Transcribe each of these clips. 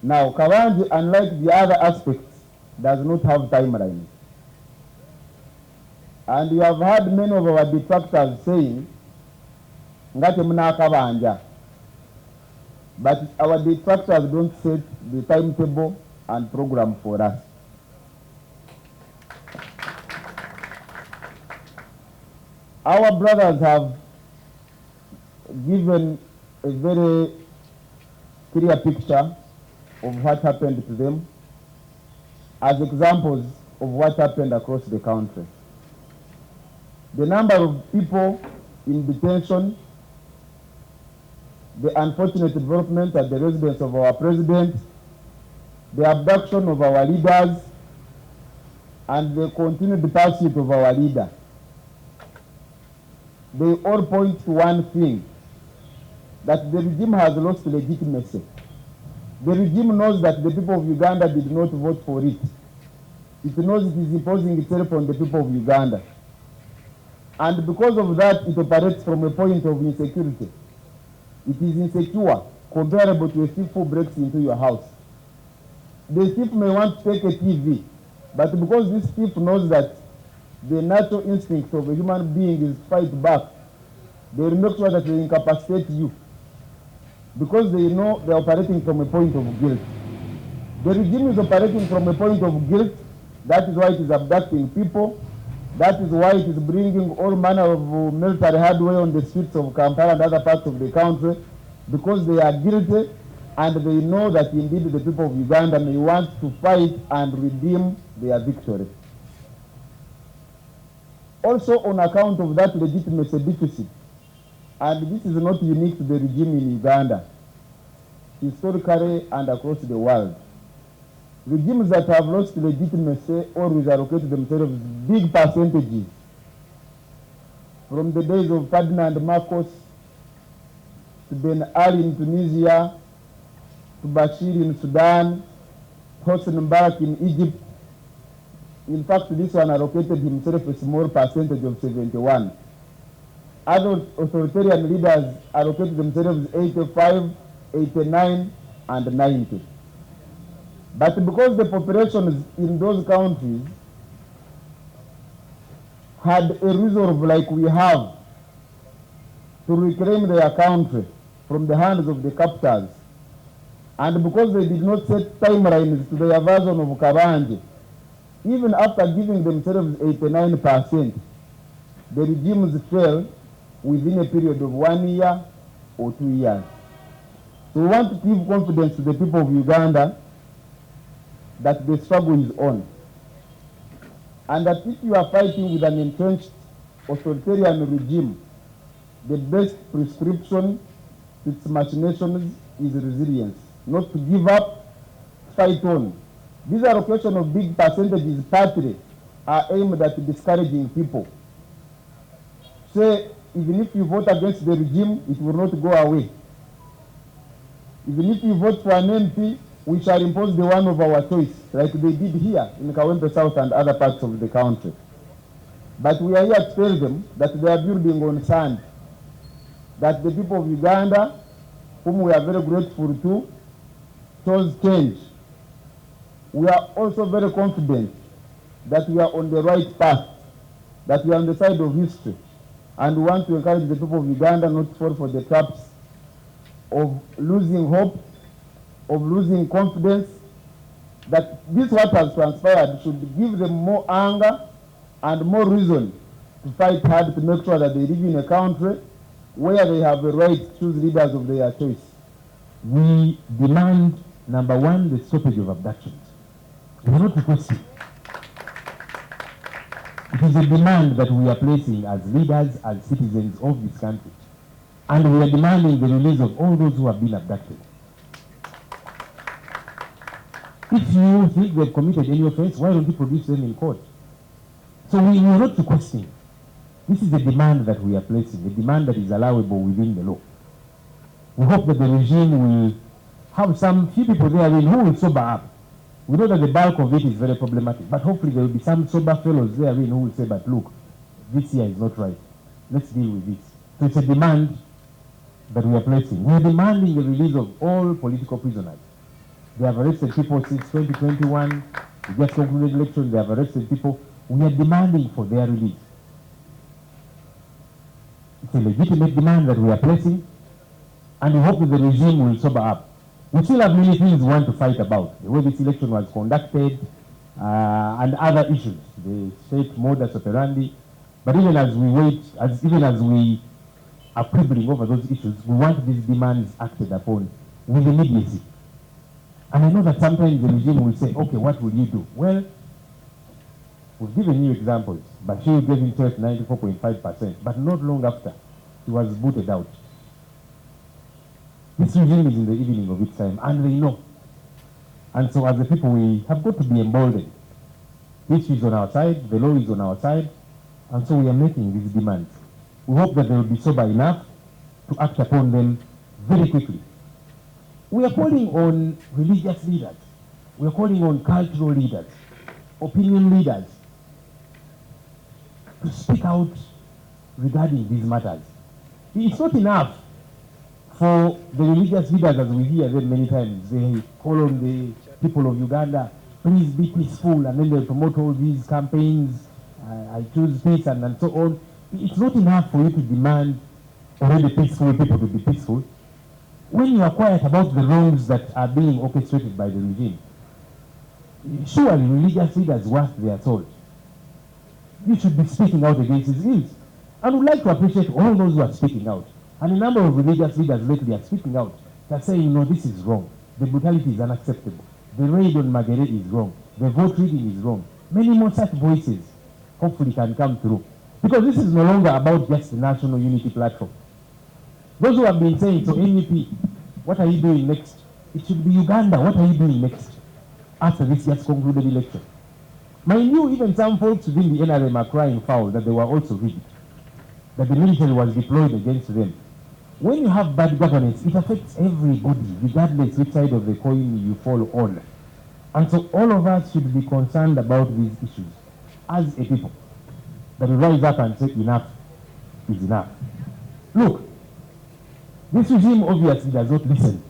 Now, Kabanji, unlike the other aspects, does not have timelines. And you have heard many of our detractors saying, ngati muna Kabanja. But our detractors don't set the timetable and program for us. Our brothers have given a very clear picture of what happened to them as examples of what happened across the country. The number of people in detention, the unfortunate development at the residence of our president, the abduction of our leaders, and the continued pursuit of our leader. They all point to one thing, that the regime has lost legitimacy. The regime knows that the people of Uganda did not vote for it. It knows it is imposing itself on the people of Uganda. And because of that, it operates from a point of insecurity. It is insecure, comparable to a thief who breaks into your house. The thief may want to take a TV, but because this thief knows that the natural instinct of a human being is to fight back, they will make sure that they incapacitate you, because they know they are operating from a point of guilt. The regime is operating from a point of guilt. That is why it is abducting people. That is why it is bringing all manner of military hardware on the streets of Kampala and other parts of the country, because they are guilty and they know that indeed the people of Uganda may want to fight and redeem their victory. Also on account of that legitimacy deficit, and this is not unique to the regime in Uganda, historically and across the world, regimes that have lost legitimacy always allocate themselves big percentages. From the days of Ferdinand Marcos, to Ben Ali in Tunisia, to Bashir in Sudan, Hosni Mubarak in Egypt. In fact, this one allocated himself a small percentage of 71. Other authoritarian leaders allocated themselves 85, 89, and 90. But because the populations in those countries had a resolve like we have to reclaim their country from the hands of the captors, and because they did not set timelines to their version of Kabanji, even after giving themselves 89%, the regimes fell within a period of 1 year or 2 years. So we want to give confidence to the people of Uganda that the struggle is on. And that if you are fighting with an entrenched authoritarian regime, the best prescription to its machinations is resilience. Not to give up, fight on. This allocation of big percentages partly are aimed at discouraging people. Say, even if you vote against the regime, it will not go away. Even if you vote for an MP, we shall impose the one of our choice, like they did here in Kawempe South and other parts of the country. But we are here to tell them that they are building on sand, that the people of Uganda, whom we are very grateful to, chose change. We are also very confident that we are on the right path, that we are on the side of history, and we want to encourage the people of Uganda not to fall for the traps of losing hope, of losing confidence, that this what has transpired should give them more anger and more reason to fight hard to make sure that they live in a country where they have the right to choose leaders of their choice. We demand, number one, the stoppage of abductions. We are not requesting. It is a demand that we are placing as leaders, as citizens of this country. And we are demanding the release of all those who have been abducted. If you think they've committed any offense, why don't you produce them in court? So we are not requesting. This is a demand that we are placing, a demand that is allowable within the law. We hope that the regime will have some few people there who will sober up. We know that the bulk of it is very problematic, but hopefully there will be some sober fellows there who will say, but look, this here is not right. Let's deal with this. So it's a demand that we are placing. We are demanding the release of all political prisoners. They have arrested people since 2021. We just concluded election, they have arrested people. We are demanding for their release. It's a legitimate demand that we are placing, and we hope that the regime will sober up. We still have many things we want to fight about. The way this election was conducted, and other issues, the state modus operandi. But even as we wait, even as we are quibbling over those issues, we want these demands acted upon with immediacy. And I know that sometimes the regime will say, okay, what will you do? Well, we've given you examples. Bashir gave himself 94.5%, but not long after, he was booted out. This regime is in the evening of its time, and they know. And so as a people, we have got to be emboldened. History is on our side, the law is on our side, and so we are making these demands. We hope that they will be sober enough to act upon them very quickly. We are calling on religious leaders. We are calling on cultural leaders, opinion leaders, to speak out regarding these matters. It's not enough for the religious leaders, as we hear them many times. They call on the people of Uganda, please be peaceful, and then they promote all these campaigns, I choose peace, and so on. It's not enough for you to demand already peaceful people to be peaceful when you are quiet about the wrongs that are being orchestrated by the regime. Surely religious leaders worth their salt. You should be speaking out against these ills. And we'd like to appreciate all those who are speaking out. And a number of religious leaders lately are speaking out. They're saying, no, this is wrong. The brutality is unacceptable. The raid on Magere is wrong. The vote reading is wrong. Many more such voices hopefully can come through. Because this is no longer about just the National Unity Platform. Those who have been saying, so NUP, what are you doing next? It should be Uganda, what are you doing next? After this just concluded election. Mind you, even some folks within the NRM are crying foul that they were also rigged, that the military was deployed against them. When you have bad governance, it affects everybody, regardless which side of the coin you fall on. And so all of us should be concerned about these issues as a people. That we rise up and say enough is enough. Look, this regime obviously does not listen.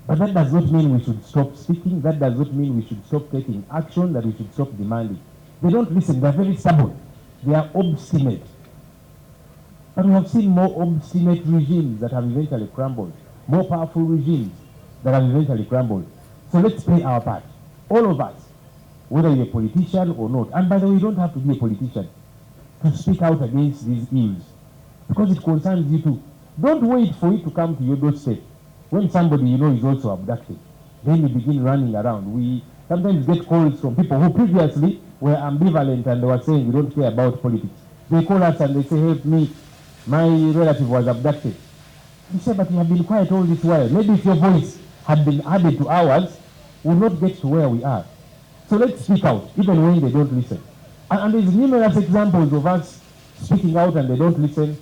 But that does not mean we should stop speaking. That does not mean we should stop taking action, that we should stop demanding. They don't listen. They're very stubborn. They are obstinate. But we have seen more obstinate regimes that have eventually crumbled, more powerful regimes that have eventually crumbled. So let's play our part, all of us, whether you're a politician or not. And by the way, you don't have to be a politician to speak out against these ills, because it concerns you too. Don't wait for it to come to your doorstep. When somebody you know is also abducted, then you begin running around. We sometimes get calls from people who previously were ambivalent and they were saying we don't care about politics. They call us and they say, help me, my relative was abducted. We say, but you have been quiet all this while. Maybe if your voice had been added to ours, we will not get to where we are. So let's speak out, even when they don't listen. And there's numerous examples of us speaking out and they don't listen.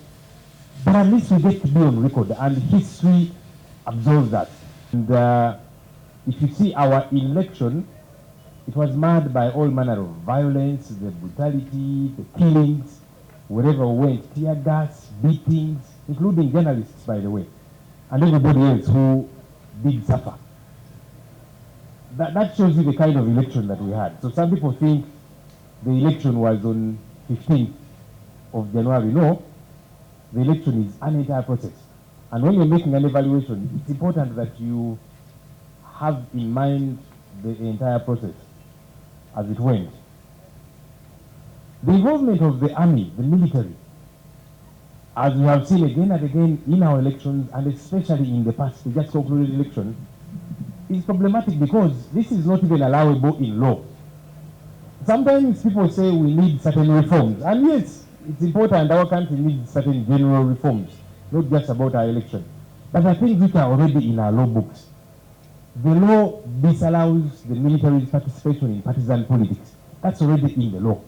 But at least we get to be on record, and history absolves that. And if you see our election, it was marred by all manner of violence, the brutality, the killings, wherever we went, tear gas, beatings, including journalists, by the way, and everybody else who did suffer. That shows you the kind of election that we had. So some people think the election was on 15th of January. No, the election is an entire process. And when you're making an evaluation, it's important that you have in mind the entire process as it went. The involvement of the army, the military, as we have seen again and again in our elections, and especially in the past, just concluded election, is problematic because this is not even allowable in law. Sometimes people say we need certain reforms, and yes, it's important, our country needs certain general reforms, not just about our election. But there are things which are already in our law books. The law disallows the military's participation in partisan politics. That's already in the law.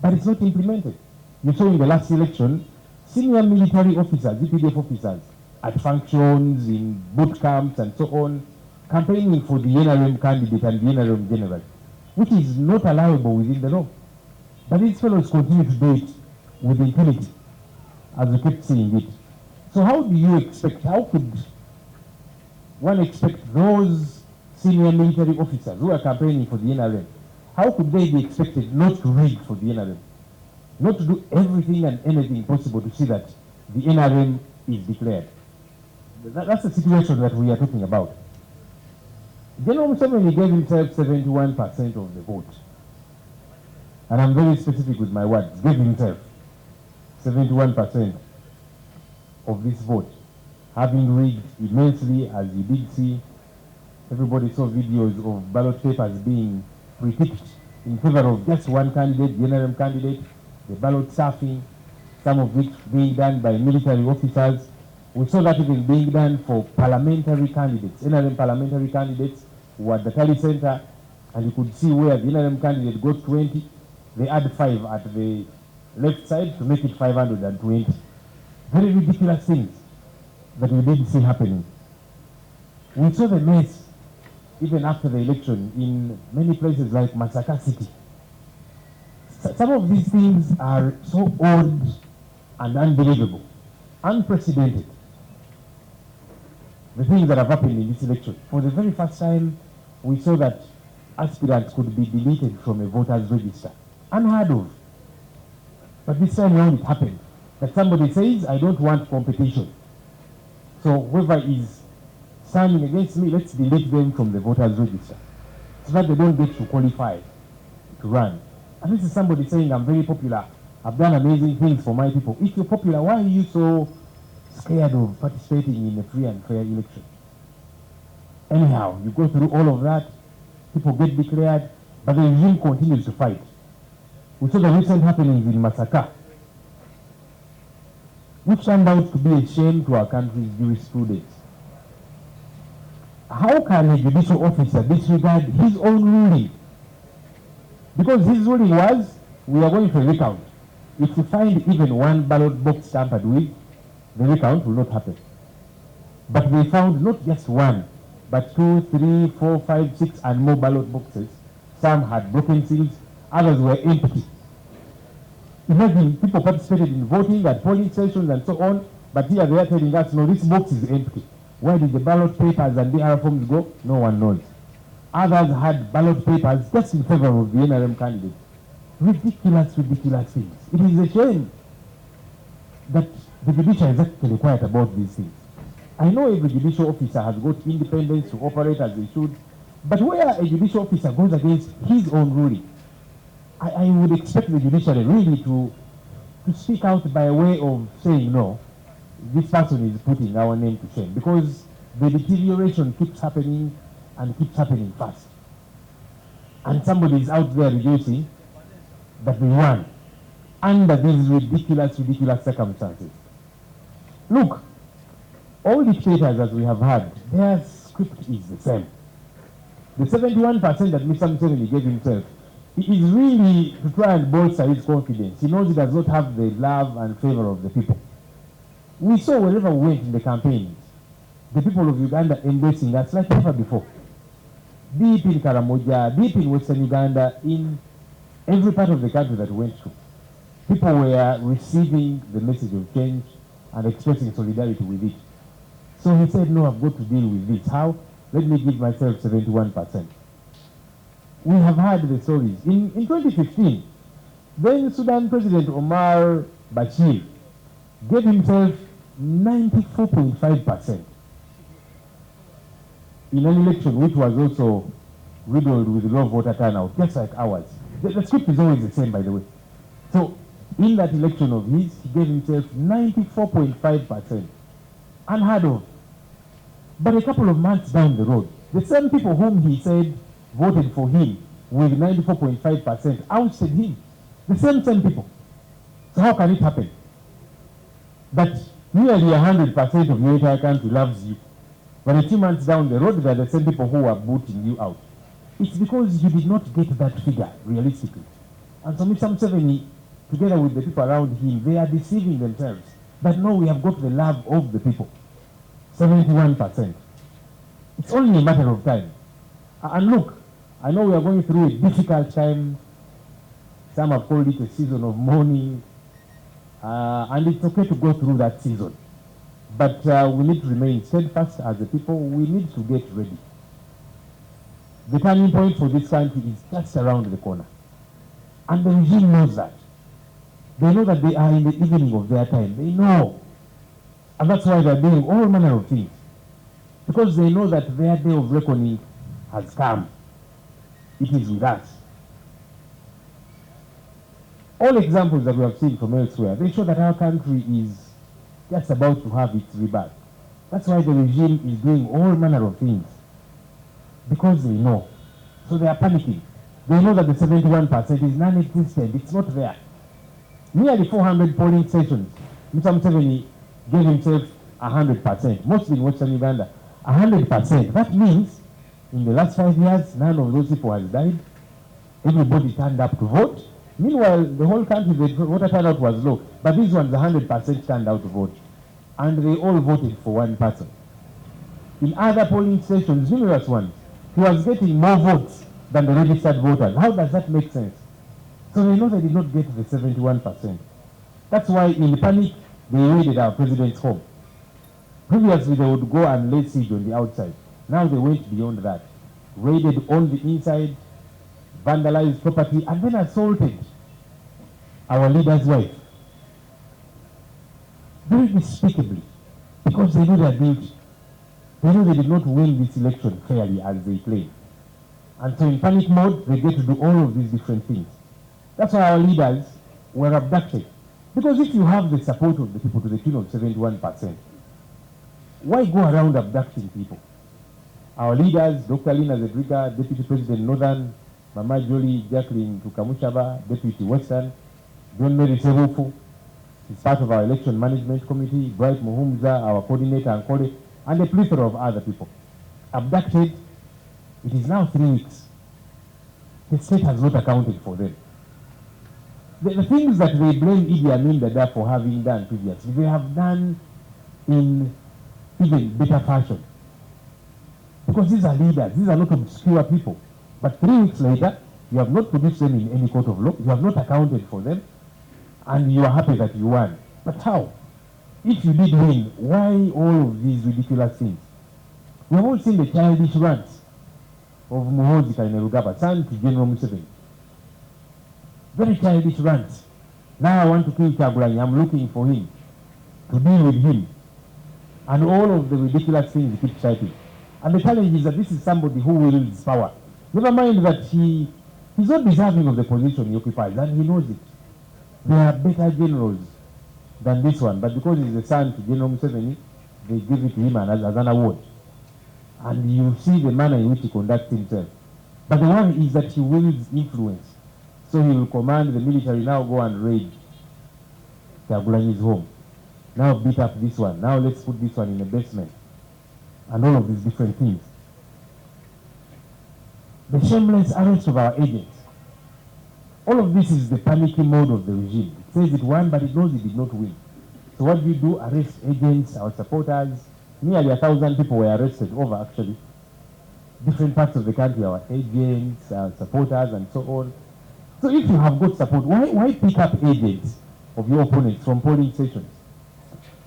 But it's not implemented. You saw in the last election, senior military officers, EPDF officers, at functions, in boot camps and so on, campaigning for the NRM candidate and the NRM general, which is not allowable within the law. But these fellows continue to do it with impunity, as we kept seeing it. So how do you expect, how could one expects those senior military officers who are campaigning for the NRM, how could they be expected not to rig for the NRM? Not to do everything and anything possible to see that the NRM is declared. That's the situation that we are talking about. General Museveni gave himself 71% of the vote. And I'm very specific with my words. Gave himself 71% of this vote, having rigged immensely, as you did see. Everybody saw videos of ballot papers being pre-ticked in favor of just one candidate, the NRM candidate, the ballot stuffing, some of which being done by military officers. We saw that even being done for parliamentary candidates, NRM parliamentary candidates who were at the Tally Center, and you could see where the NRM candidate got 20, they add 5 at the left side to make it 520. Very ridiculous things that we did see happening. We saw the mess even after the election in many places like Masaka City. Some of these things are so odd and unbelievable, unprecedented. The things that have happened in this election. For the very first time, we saw that aspirants could be deleted from a voter's register. Unheard of. But this time around it happened. That somebody says, I don't want competition. So whoever is standing against me, let's delete them from the voters register, so that they don't get to qualify to run. And this is somebody saying, I'm very popular, I've done amazing things for my people. If you're popular, why are you so scared of participating in a free and fair election? Anyhow, you go through all of that, people get declared, but the regime continues to fight. We saw the recent happenings in Masaka, which turned out to be a shame to our country's jurisprudence. How can a judicial officer disregard his own ruling? Because his ruling was, we are going to recount. If you find even one ballot box tampered with, the recount will not happen. But they found not just one, but 2, 3, 4, 5, 6, and more ballot boxes. Some had broken seals, others were empty. Imagine people participated in voting at polling stations and so on, but here they are telling us, no, this box is empty. Where did the ballot papers and the other forms go? No one knows. Others had ballot papers just in favor of the NRM candidate. Ridiculous, ridiculous things. It is a shame that the judiciary is actually quiet about these things. I know every judicial officer has got independence to operate as they should, but where a judicial officer goes against his own ruling, I would expect the judiciary really to speak out by way of saying, no, this person is putting our name to shame, because the deterioration keeps happening and keeps happening fast. And somebody is out there reducing that we won under these ridiculous, ridiculous circumstances. Look, all dictators as we have had, their script is the same. The 71% that Mr. Museveni gave himself, he is really to try and bolster his confidence. He knows he does not have the love and favor of the people. We saw wherever we went in the campaigns, the people of Uganda embracing us like never before. Deep in Karamoja, deep in Western Uganda, in every part of the country that we went to, people were receiving the message of change and expressing solidarity with it. So he said, no, I've got to deal with this. How? Let me give myself 71%. We have heard the stories. In 2015, then Sudan President Omar Bashir gave himself 94.5% in an election which was also riddled with low voter turnout, just like ours. The script is always the same, by the way. So in that election of his, he gave himself 94.5%. Unheard of. But a couple of months down the road, the same people whom he said voted for him with 94.5% ousted him. The same people. So how can it happen that nearly 100% of your entire country loves you, but a few months down the road, there are the same people who are booting you out? It's because you did not get that figure realistically. And so Mr. Museveni, together with the people around him, they are deceiving themselves. But no, we have got the love of the people. 71%. It's only a matter of time. And look, I know we are going through a difficult time. Some have called it a season of mourning. And it's okay to go through that season. But we need to remain steadfast as a people. We need to get ready. The turning point for this country is just around the corner. And the regime knows that. They know that they are in the evening of their time. They know. And that's why they're doing all manner of things. Because they know that their day of reckoning has come. It is with us. All examples that we have seen from elsewhere, they show that our country is just about to have its rebirth. That's why the regime is doing all manner of things. Because they know. So they are panicking. They know that the 71% is non-existent. It's not there. Nearly 400 polling stations. Mr. Museveni gave himself 100%, mostly in Western Uganda. 100%. That means in the last 5 years, none of those people has died. Everybody turned up to vote. Meanwhile, the whole country, the voter turnout was low. But these ones, 100% turned out to vote. And they all voted for one person. In other polling stations, numerous ones, he was getting more votes than the registered voters. How does that make sense? So they know they did not get the 71%. That's why in panic, they raided our president's home. Previously, they would go and lay siege on the outside. Now they went beyond that. Raided on the inside, vandalized property, and then assaulted our leader's wife. Very despicably, because they know their guilty. They know they did not win this election fairly as they claim. And so in panic mode, they get to do all of these different things. That's why our leaders were abducted. Because if you have the support of the people to the tune of 71%, why go around abducting people? Our leaders, Dr. Lina Zedriga, Deputy President Northern, Mama Jolie Jacqueline Tukamushaba, Deputy Western, John Mary Serufu, is part of our election management committee, Bright Muhumza, our coordinator and colleague, and a plethora of other people. Abducted, it is now 3 weeks. The state has not accounted for them. The things that they blame Idi Amin Dada for having done previously, they have done in even better fashion. Because these are leaders, these are not obscure people. But 3 weeks later, you have not produced them in any court of law, you have not accounted for them, and you are happy that you won. But how? If you did win, why all of these ridiculous things? We have all seen the childish rants of Muhoozi Kainerugaba, son to General Museveni. Very childish rants. Now I want to kill Kyagulanyi, I'm looking for him, to deal with him. And all of the ridiculous things he keeps citing. And the challenge is that this is somebody who wields power. Never mind that he's not deserving of the position he occupies, and he knows it. There are better generals than this one, but because he's the son to General Museveni, they give it to him as an award. And you see the manner in which he conducts himself. But the one is that he wields influence. So he will command the military, now go and raid Kyagulanyi's home. Now beat up this one. Now let's put this one in the basement. And all of these different things. The shameless arrest of our agents. All of this is the panicky mode of the regime. It says it won, but it knows it did not win. So what do you do? Arrest agents, our supporters. Nearly 1,000 people were arrested over, actually. Different parts of the country, our agents, our supporters, and so on. So if you have got support, why pick up agents of your opponents from polling stations?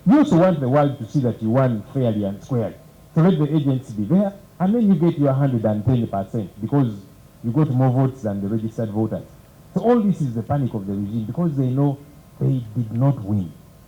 You also want the world to see that you won fairly and squarely. So let the agents be there, and then you get your 110% because you got more votes than the registered voters. So all this is the panic of the regime because they know they did not win.